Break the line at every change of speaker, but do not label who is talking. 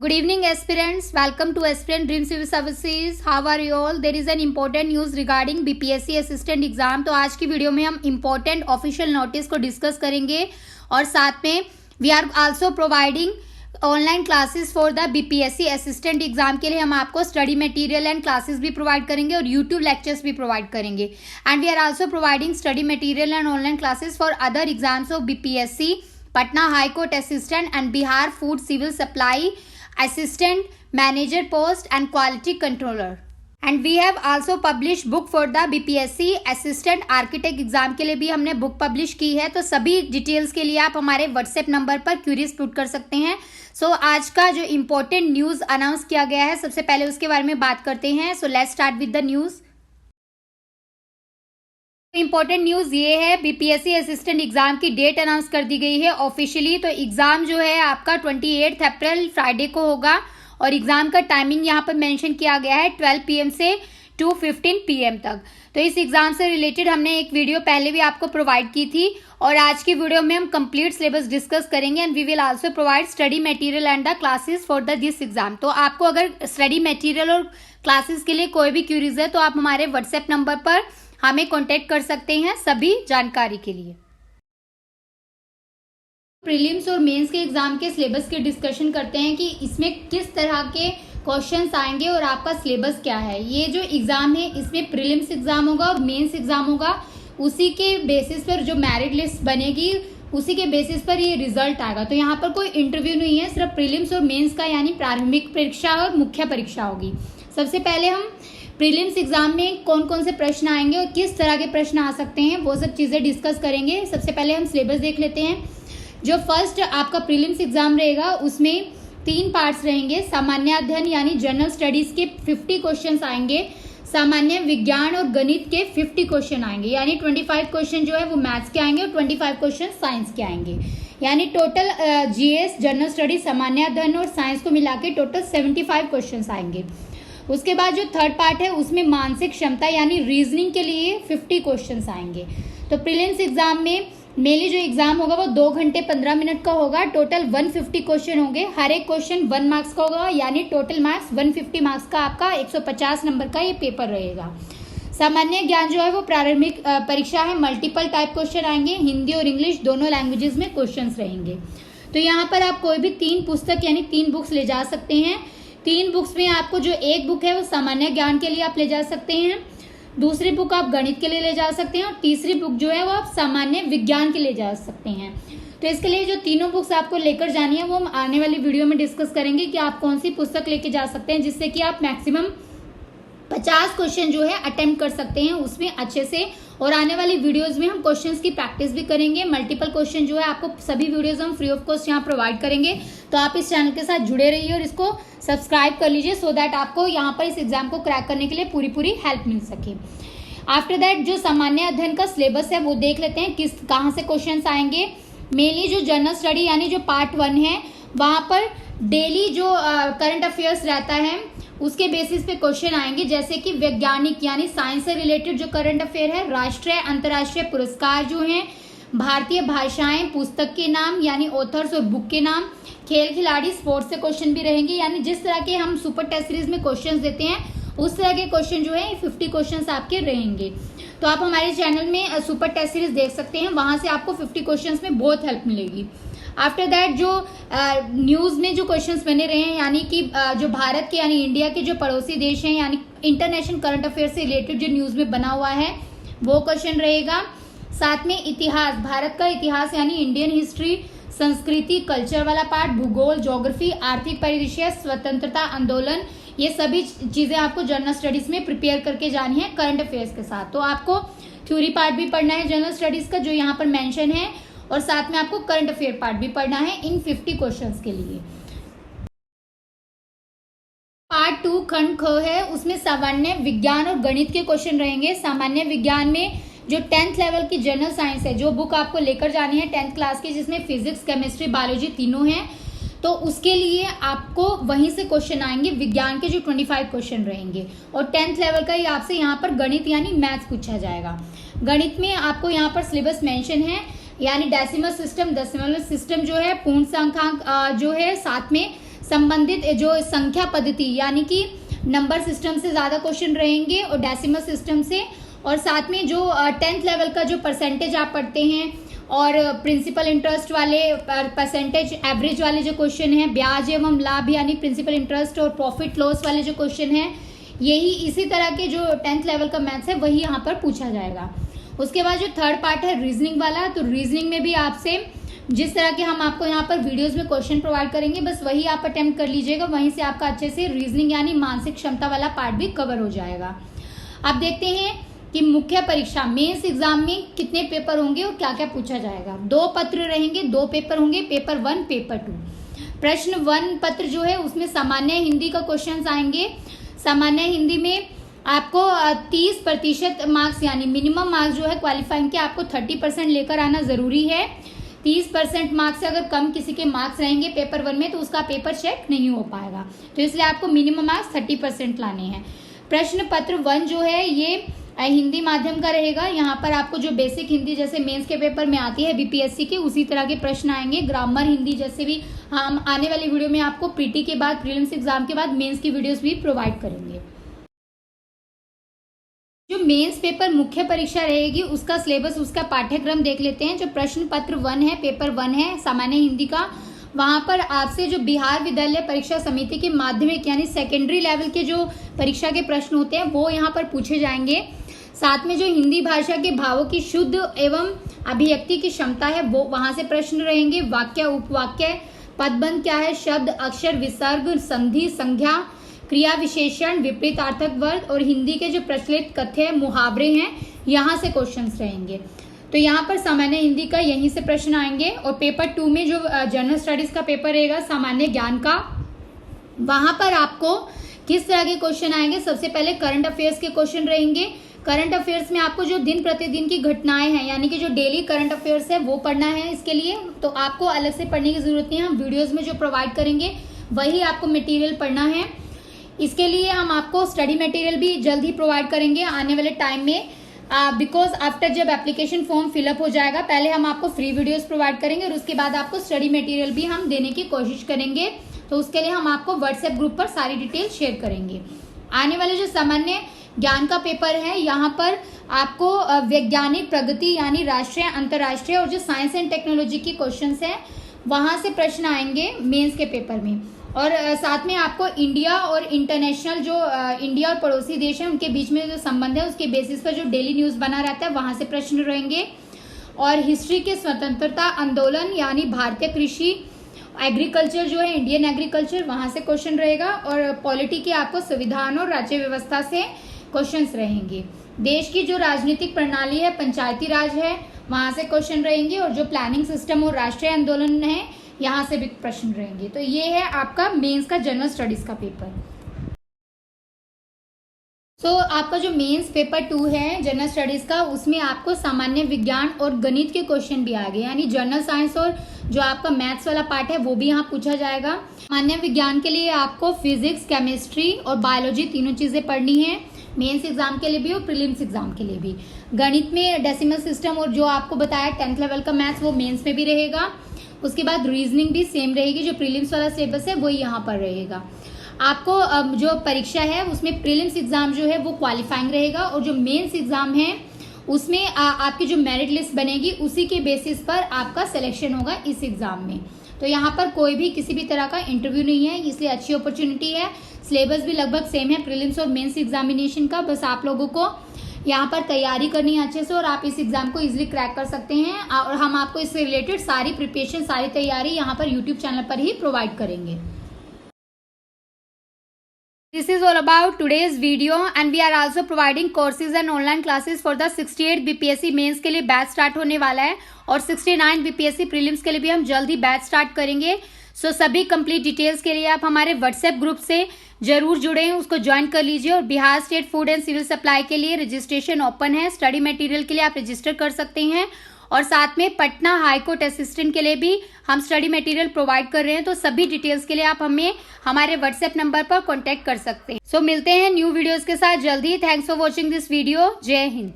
Good evening, aspirants. Welcome to Aspirant Dream Civil Services. How are you all? There is an important news regarding BPSC assistant exam. तो आज की video में हम important official notice को discuss करेंगे और साथ में we are also providing online classes for the BPSC assistant exam के लिए हम आपको स्टडी मटेरियल एंड क्लासेस भी प्रोवाइड करेंगे और यूट्यूब लेक्चर्स भी प्रोवाइड करेंगे. And we are also providing study material and online classes for other exams of BPSC, Patna high court assistant and Bihar food civil supply assistant manager post and quality controller. And we have also published book for the BPSC assistant architect exam के लिए भी हमने book publish की है. तो सभी details के लिए आप हमारे व्हाट्सएप नंबर पर क्यूरीज पुट कर सकते हैं. आज का जो इम्पोर्टेंट न्यूज़ अनाउंस किया गया है, सबसे पहले उसके बारे में बात करते हैं. Let's start with the news. Important news ये है, बीपीएससी असिस्टेंट एग्जाम की डेट अनाउंस कर दी गई है ऑफिशियली. तो एग्जाम जो है आपका 28 अप्रैल फ्राइडे को होगा और एग्जाम का टाइमिंग यहाँ पर मेंशन किया गया है 12 PM से 2:15 PM तक. तो इस एग्जाम से रिलेटेड हमने एक वीडियो पहले भी आपको प्रोवाइड की थी और आज की वीडियो में हम कंप्लीट सिलेबस डिस्कस करेंगे and we will also provide study material and the classes for this exam. तो आपको अगर स्टडी मटेरियल और क्लासेस के लिए कोई भी क्यूरीज है तो आप हमारे व्हाट्सएप नंबर पर हमें कांटेक्ट कर सकते हैं सभी जानकारी के लिए. प्रीलिम्स और मेंस के एग्जाम के सिलेबस के डिस्कशन करते हैं कि इसमें किस तरह के क्वेश्चंस आएंगे और आपका सिलेबस क्या है. ये जो एग्जाम है इसमें प्रीलिम्स एग्जाम होगा और मेंस एग्जाम होगा. उसी के बेसिस पर जो मेरिट लिस्ट बनेगी उसी के बेसिस पर ये रिजल्ट आएगा. तो यहाँ पर कोई इंटरव्यू नहीं है, सिर्फ प्रीलिम्स और मेंस का यानी प्रारंभिक परीक्षा और मुख्य परीक्षा होगी. सबसे पहले हम प्रीलिम्स एग्जाम में कौन कौन से प्रश्न आएंगे और किस तरह के प्रश्न आ सकते हैं वो सब चीज़ें डिस्कस करेंगे. सबसे पहले हम सिलेबस देख लेते हैं. जो फर्स्ट आपका प्रीलिम्स एग्जाम रहेगा उसमें 3 पार्ट्स रहेंगे. सामान्य अध्ययन यानी जनरल स्टडीज के 50 क्वेश्चन आएंगे. सामान्य विज्ञान और गणित के 50 क्वेश्चन आएंगे यानी 25 क्वेश्चन जो है वो मैथ्स के आएंगे और 25 क्वेश्चन साइंस के आएंगे. यानी टोटल जीएस, जनरल स्टडीज, सामान्य अध्ययन और साइंस को मिला के टोटल 75 क्वेश्चन आएंगे. उसके बाद जो थर्ड पार्ट है उसमें मानसिक क्षमता यानी रीजनिंग के लिए 50 क्वेश्चंस आएंगे. तो प्रीलिम्स एग्जाम में मेनली जो एग्जाम होगा वो 2 घंटे 15 मिनट का होगा. टोटल 150 क्वेश्चन होंगे. हर एक क्वेश्चन 1 मार्क्स का होगा यानी टोटल मार्क्स 150 मार्क्स का आपका 150 नंबर का ये पेपर रहेगा. सामान्य ज्ञान जो है वो प्रारंभिक परीक्षा है. मल्टीपल टाइप क्वेश्चन आएंगे. हिंदी और इंग्लिश दोनों लैंग्वेजेस में क्वेश्चन रहेंगे. तो यहाँ पर आप कोई भी 3 पुस्तक यानी 3 बुक्स ले जा सकते हैं. 3 बुक्स में आपको जो एक बुक है वो सामान्य ज्ञान के लिए आप ले जा सकते हैं, दूसरी बुक आप गणित के लिए ले जा सकते हैं और तीसरी बुक जो है वो आप सामान्य विज्ञान के लिए जा सकते हैं. तो इसके लिए जो तीनों बुक्स आपको लेकर जानी है वो हम आने वाली वीडियो में डिस्कस करेंगे कि आप कौन सी पुस्तक लेके जा सकते हैं जिससे कि आप मैक्सिमम 50 क्वेश्चन जो है अटेम्प्ट कर सकते हैं उसमें अच्छे से. और आने वाली वीडियोस में हम क्वेश्चंस की प्रैक्टिस भी करेंगे. मल्टीपल क्वेश्चन जो है आपको सभी वीडियोस हम फ्री ऑफ कॉस्ट यहाँ प्रोवाइड करेंगे. तो आप इस चैनल के साथ जुड़े रहिए और इसको सब्सक्राइब कर लीजिए सो दैट आपको यहाँ पर इस एग्जाम को क्रैक करने के लिए पूरी हेल्प मिल सके. आफ्टर दैट जो सामान्य अध्ययन का सिलेबस है वो देख लेते हैं कहाँ से क्वेश्चन आएंगे. मेनली जो जनरल स्टडी यानी जो पार्ट 1 है वहाँ पर डेली जो करंट अफेयर्स रहता है उसके बेसिस पे क्वेश्चन आएंगे. जैसे कि वैज्ञानिक यानी साइंस से रिलेटेड जो करंट अफेयर है, राष्ट्रीय अंतर्राष्ट्रीय पुरस्कार जो हैं, भारतीय भाषाएं, पुस्तक के नाम यानी ऑथर्स और बुक के नाम, खेल खिलाड़ी, स्पोर्ट्स से क्वेश्चन भी रहेंगे. यानी जिस तरह के हम सुपर टेस्ट सीरीज में क्वेश्चन देते हैं उस तरह के क्वेश्चन जो है 50 क्वेश्चन आपके रहेंगे. तो आप हमारे चैनल में सुपर टेस्ट सीरीज देख सकते हैं, वहां से आपको 50 क्वेश्चन में बहुत हेल्प मिलेगी. आफ्टर दैट जो न्यूज़ में जो क्वेश्चंस बने रहे हैं यानी कि जो भारत के यानी इंडिया के जो पड़ोसी देश हैं यानी इंटरनेशनल करंट अफेयर से रिलेटेड जो न्यूज़ में बना हुआ है वो क्वेश्चन रहेगा. साथ में इतिहास, भारत का इतिहास यानी इंडियन हिस्ट्री, संस्कृति, कल्चर वाला पार्ट, भूगोल, ज्योग्राफी, आर्थिक परिदृश्य, स्वतंत्रता आंदोलन, ये सभी चीज़ें आपको जनरल स्टडीज़ में प्रिपेयर करके जानी है करंट अफेयर्स के साथ. तो आपको थ्योरी पार्ट भी पढ़ना है जनरल स्टडीज़ का जो यहाँ पर मेंशन है और साथ में आपको करंट अफेयर पार्ट भी पढ़ना है इन 50 क्वेश्चंस के लिए. पार्ट 2 खंड ख है, उसमें सामान्य विज्ञान और गणित के क्वेश्चन रहेंगे. सामान्य विज्ञान में जो 10th लेवल की जनरल साइंस है, जो बुक आपको लेकर जानी है 10th क्लास की जिसमें फिजिक्स, केमिस्ट्री, बायोलॉजी तीनों हैं, तो उसके लिए आपको वहीं से क्वेश्चन आएंगे. विज्ञान के जो 25 क्वेश्चन रहेंगे और 10th लेवल का ही आपसे यहाँ पर गणित यानी मैथ्स पूछा जाएगा. गणित में आपको यहाँ पर सिलेबस मेंशन है यानी डेसिमल सिस्टम जो है, पूर्ण संख्यांक जो है, साथ में संबंधित जो संख्या पद्धति यानी कि नंबर सिस्टम से ज़्यादा क्वेश्चन रहेंगे और डेसिमल सिस्टम से, और साथ में जो 10th लेवल का जो परसेंटेज आप पढ़ते हैं और प्रिंसिपल इंटरेस्ट वाले परसेंटेज एवरेज वाले जो क्वेश्चन हैं, ब्याज एवं लाभ यानी प्रिंसिपल इंटरेस्ट और प्रॉफिट लॉस वाले जो क्वेश्चन हैं, यही इसी तरह के जो 10th लेवल का मैथ्स है वही यहाँ पर पूछा जाएगा। उसके बाद जो थर्ड पार्ट है रीजनिंग वाला, तो रीजनिंग में भी आपसे जिस तरह के हम आपको यहाँ पर वीडियोस में क्वेश्चन प्रोवाइड करेंगे बस वही आप अटेम्प्ट कर लीजिएगा, वहीं से आपका अच्छे से रीजनिंग यानी मानसिक क्षमता वाला पार्ट भी कवर हो जाएगा। अब देखते हैं कि मुख्य परीक्षा मेंस एग्जाम में कितने पेपर होंगे और क्या क्या पूछा जाएगा। 2 पत्र रहेंगे, 2 पेपर होंगे, पेपर 1 पेपर 2। प्रश्न 1 पत्र जो है उसमें सामान्य हिंदी का क्वेश्चन आएंगे। सामान्य हिंदी में आपको 30% मार्क्स यानी मिनिमम मार्क्स जो है क्वालिफाइंग के आपको 30% लेकर आना जरूरी है। 30% मार्क्स से अगर कम किसी के मार्क्स रहेंगे पेपर 1 में तो उसका पेपर चेक नहीं हो पाएगा, तो इसलिए आपको मिनिमम मार्क्स 30% लाने हैं। प्रश्न पत्र 1 जो है ये हिंदी माध्यम का रहेगा। यहाँ पर आपको जो बेसिक हिंदी जैसे मेंस के पेपर में आती है बीपीएससी के उसी तरह के प्रश्न आएंगे। ग्रामर हिंदी जैसे भी हम आने वाली वीडियो में आपको पीटी के बाद प्रीलिम्स एग्जाम के बाद मेंस की वीडियोस भी प्रोवाइड करेंगे। जो मेंस पेपर मुख्य परीक्षा रहेगी उसका सिलेबस, उसका पाठ्यक्रम देख लेते हैं। जो प्रश्न पत्र 1 है, पेपर 1 है सामान्य हिंदी का, वहां पर आपसे जो बिहार विद्यालय परीक्षा समिति के माध्यमिक यानी सेकेंडरी लेवल के जो परीक्षा के प्रश्न होते हैं वो यहाँ पर पूछे जाएंगे। साथ में जो हिंदी भाषा के भावों की शुद्ध एवं अभिव्यक्ति की क्षमता है वो वहां से प्रश्न रहेंगे। वाक्य, उपवाक्य, पदबंध क्या है, शब्द, अक्षर, विसर्ग, संधि, संज्ञा, क्रिया विशेषण, विपरीतार्थक वर्ग और हिंदी के जो प्रचलित कथ्य मुहावरे हैं यहाँ से क्वेश्चंस रहेंगे। तो यहाँ पर सामान्य हिंदी का यहीं से प्रश्न आएंगे। और पेपर 2 में जो जनरल स्टडीज का पेपर रहेगा सामान्य ज्ञान का, वहां पर आपको किस तरह के क्वेश्चन आएंगे। सबसे पहले करंट अफेयर्स के क्वेश्चन रहेंगे। करंट अफेयर्स में आपको जो दिन प्रतिदिन की घटनाएं हैं यानी कि जो डेली करंट अफेयर्स है वो पढ़ना है। इसके लिए तो आपको अलग से पढ़ने की जरूरत नहीं है, हम वीडियोस में जो प्रोवाइड करेंगे वही आपको मटेरियल पढ़ना है। इसके लिए हम आपको स्टडी मटेरियल भी जल्द ही प्रोवाइड करेंगे आने वाले टाइम में, बिकॉज आफ्टर जब एप्लीकेशन फॉर्म फिलअप हो जाएगा पहले हम आपको फ्री वीडियोस प्रोवाइड करेंगे और उसके बाद आपको स्टडी मटेरियल भी हम देने की कोशिश करेंगे। तो उसके लिए हम आपको व्हाट्सएप ग्रुप पर सारी डिटेल शेयर करेंगे। आने वाले जो सामान्य ज्ञान का पेपर है यहाँ पर आपको वैज्ञानिक प्रगति यानी राष्ट्रीय, अंतर्राष्ट्रीय और जो साइंस एंड टेक्नोलॉजी की क्वेश्चंस हैं वहां से प्रश्न आएंगे मेंस के पेपर में। और साथ में आपको इंडिया और इंटरनेशनल जो इंडिया और पड़ोसी देश हैं उनके बीच में जो संबंध है उसके बेसिस पर जो डेली न्यूज बना रहता है वहां से प्रश्न रहेंगे। और हिस्ट्री के स्वतंत्रता आंदोलन यानी भारतीय कृषि, एग्रीकल्चर जो है इंडियन एग्रीकल्चर, वहां से क्वेश्चन रहेगा। और पॉलिटी के आपको संविधान और राज्य व्यवस्था से क्वेश्चंस रहेंगे। देश की जो राजनीतिक प्रणाली है पंचायती राज है वहां से क्वेश्चन रहेंगे। और जो प्लानिंग सिस्टम और राष्ट्रीय आंदोलन है यहाँ से भी प्रश्न रहेंगे। तो ये है आपका मेंस का जनरल स्टडीज का पेपर। सो आपका जो मेंस पेपर 2 है जनरल स्टडीज का उसमें आपको सामान्य विज्ञान और गणित के क्वेश्चन भी आ गए यानी जनरल साइंस और जो आपका मैथ्स वाला पार्ट है वो भी यहाँ पूछा जाएगा। सामान्य विज्ञान के लिए आपको फिजिक्स, केमिस्ट्री और बायोलॉजी तीनों चीजें पढ़नी है मेंस एग्जाम के लिए भी और प्रीलिम्स एग्जाम के लिए भी। गणित में डेसिमल सिस्टम और जो आपको बताया 10th लेवल का मैथ्स वो मेंस में भी रहेगा। उसके बाद रीजनिंग भी सेम रहेगी, जो प्रीलिम्स वाला सिलेबस है वही यहाँ पर रहेगा। आपको जो परीक्षा है उसमें प्रीलिम्स एग्जाम जो है वो क्वालिफाइंग रहेगा और जो मेंस एग्जाम है उसमें आपकी जो मेरिट लिस्ट बनेगी उसी के बेसिस पर आपका सिलेक्शन होगा इस एग्जाम में। तो यहाँ पर कोई भी किसी भी तरह का इंटरव्यू नहीं है, इसलिए अच्छी अपॉर्चुनिटी है। सिलेबस भी लगभग सेम है प्रीलिम्स और मेंस एग्जामिनेशन का, बस आप लोगों को यहाँ पर तैयारी करनी है अच्छे से और आप इस एग्जाम को इजीली क्रैक कर सकते हैं। और हम आपको इससे रिलेटेड सारी प्रिपरेशन, सारी तैयारी यहाँ पर यूट्यूब चैनल पर ही प्रोवाइड करेंगे। This is all about today's video and we are also providing courses and online classes for the 68 BPSC mains के लिए बैच स्टार्ट होने वाला है और 69 BPSC प्रीलिम्स के लिए भी हम जल्द ही बैच स्टार्ट करेंगे। सो सभी कंप्लीट डिटेल्स के लिए आप हमारे व्हाट्सएप ग्रुप से जरूर जुड़े, उसको ज्वाइन कर लीजिए। और Bihar state food and civil supply के लिए रजिस्ट्रेशन ओपन है, स्टडी मटेरियल के लिए आप रजिस्टर कर सकते हैं और साथ में पटना हाईकोर्ट असिस्टेंट के लिए भी हम स्टडी मटेरियल प्रोवाइड कर रहे हैं। तो सभी डिटेल्स के लिए आप हमें हमारे व्हाट्सएप नंबर पर कांटेक्ट कर सकते हैं। सो मिलते हैं न्यू वीडियोस के साथ जल्दी। Thanks for watching this video. जय हिंद।